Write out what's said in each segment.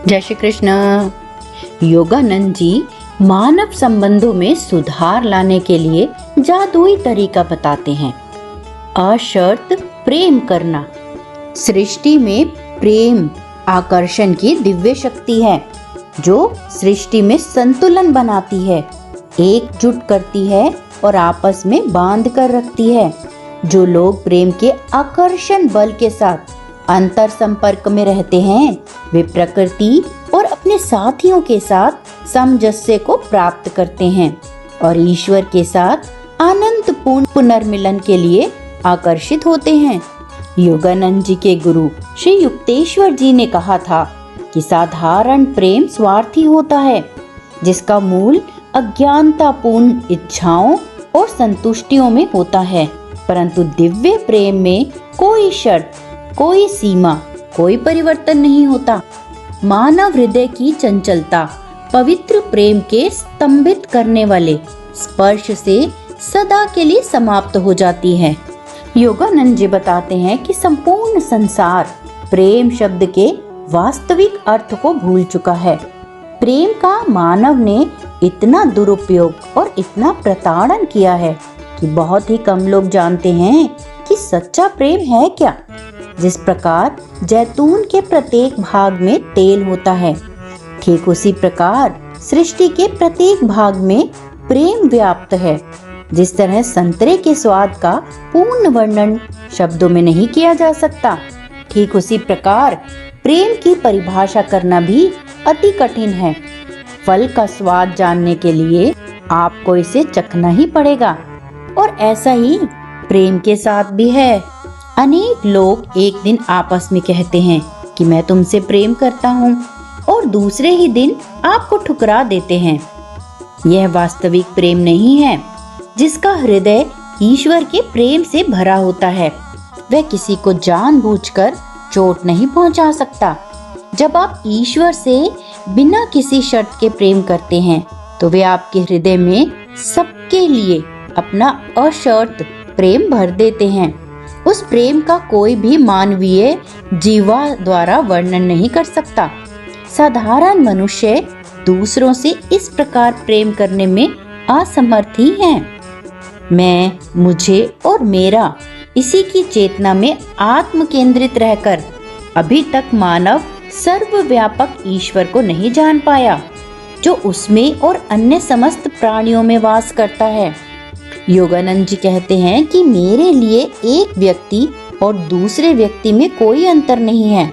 जय श्री कृष्ण। योगानंद जी मानव संबंधों में सुधार लाने के लिए जादुई तरीका बताते हैं। अशर्त प्रेम करना। सृष्टि में प्रेम आकर्षण की दिव्य शक्ति है जो सृष्टि में संतुलन बनाती है, एकजुट करती है और आपस में बांध कर रखती है। जो लोग प्रेम के आकर्षण बल के साथ अंतर संपर्क में रहते हैं वे प्रकृति और अपने साथियों के साथ सामंजस्य को प्राप्त करते हैं और ईश्वर के साथ आनंदपूर्ण पुनर्मिलन के लिए आकर्षित होते हैं। योगानंद जी के गुरु श्री युक्तेश्वर जी ने कहा था कि साधारण प्रेम स्वार्थी होता है जिसका मूल अज्ञानतापूर्ण इच्छाओं और संतुष्टियों में होता है, परंतु दिव्य प्रेम में कोई शर्त, कोई सीमा, कोई परिवर्तन नहीं होता। मानव हृदय की चंचलता पवित्र प्रेम के स्तंभित करने वाले स्पर्श से सदा के लिए समाप्त हो जाती है। योगानंद जी बताते हैं कि संपूर्ण संसार प्रेम शब्द के वास्तविक अर्थ को भूल चुका है। प्रेम का मानव ने इतना दुरुपयोग और इतना प्रताड़न किया है कि बहुत ही कम लोग जानते हैं कि सच्चा प्रेम है क्या। जिस प्रकार जैतून के प्रत्येक भाग में तेल होता है, ठीक उसी प्रकार सृष्टि के प्रत्येक भाग में प्रेम व्याप्त है। जिस तरह संतरे के स्वाद का पूर्ण वर्णन शब्दों में नहीं किया जा सकता, ठीक उसी प्रकार प्रेम की परिभाषा करना भी अति कठिन है। फल का स्वाद जानने के लिए आपको इसे चखना ही पड़ेगा और ऐसा ही प्रेम के साथ भी है। अनेक लोग एक दिन आपस में कहते हैं कि मैं तुमसे प्रेम करता हूँ और दूसरे ही दिन आपको ठुकरा देते हैं। यह वास्तविक प्रेम नहीं है जिसका हृदय ईश्वर के प्रेम से भरा होता है। वह किसी को जानबूझकर चोट नहीं पहुंचा सकता। जब आप ईश्वर से बिना किसी शर्त के प्रेम करते हैं तो वे आपके हृदय में सबके लिए अपना अशर्त प्रेम भर देते हैं। उस प्रेम का कोई भी मानवीय जीवा द्वारा वर्णन नहीं कर सकता। साधारण मनुष्य दूसरों से इस प्रकार प्रेम करने में असमर्थ ही हैं। मैं, मुझे और मेरा इसी की चेतना में आत्म केंद्रित रहकर अभी तक मानव सर्वव्यापक ईश्वर को नहीं जान पाया जो उसमें और अन्य समस्त प्राणियों में वास करता है। योगानंद जी कहते हैं कि मेरे लिए एक व्यक्ति और दूसरे व्यक्ति में कोई अंतर नहीं है।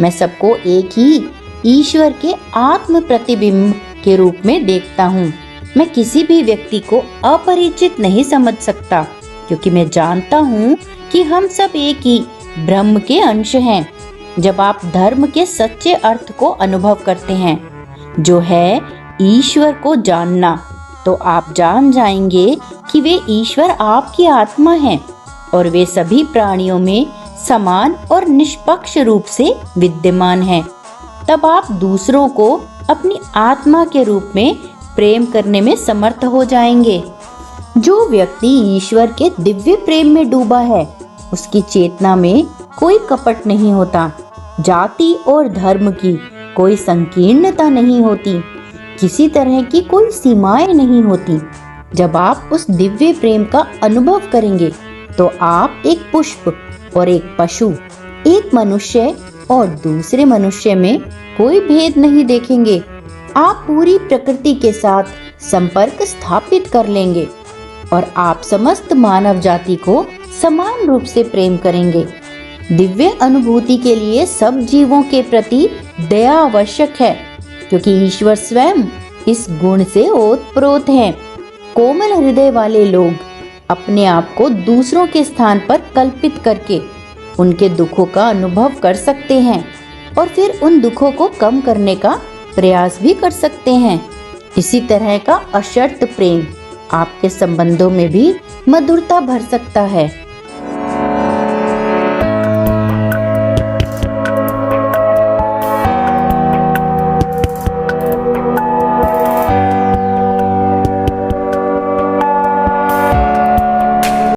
मैं सबको एक ही ईश्वर के आत्म प्रतिबिंब के रूप में देखता हूँ। मैं किसी भी व्यक्ति को अपरिचित नहीं समझ सकता क्योंकि मैं जानता हूँ कि हम सब एक ही ब्रह्म के अंश हैं। जब आप धर्म के सच्चे अर्थ को अनुभव करते हैं जो है ईश्वर को जानना, तो आप जान जाएंगे कि वे ईश्वर आपकी आत्मा हैं और वे सभी प्राणियों में समान और निष्पक्ष रूप से विद्यमान हैं। तब आप दूसरों को अपनी आत्मा के रूप में प्रेम करने में समर्थ हो जाएंगे। जो व्यक्ति ईश्वर के दिव्य प्रेम में डूबा है उसकी चेतना में कोई कपट नहीं होता, जाति और धर्म की कोई संकीर्णता नहीं होती, किसी तरह की कोई सीमाएं नहीं होती। जब आप उस दिव्य प्रेम का अनुभव करेंगे तो आप एक पुष्प और एक पशु, एक मनुष्य और दूसरे मनुष्य में कोई भेद नहीं देखेंगे। आप पूरी प्रकृति के साथ संपर्क स्थापित कर लेंगे और आप समस्त मानव जाति को समान रूप से प्रेम करेंगे। दिव्य अनुभूति के लिए सब जीवों के प्रति दया आवश्यक है क्योंकि ईश्वर स्वयं इस गुण से ओतप्रोत हैं। कोमल हृदय वाले लोग अपने आप को दूसरों के स्थान पर कल्पित करके उनके दुखों का अनुभव कर सकते हैं और फिर उन दुखों को कम करने का प्रयास भी कर सकते हैं। इसी तरह का अशर्त प्रेम आपके संबंधों में भी मधुरता भर सकता है।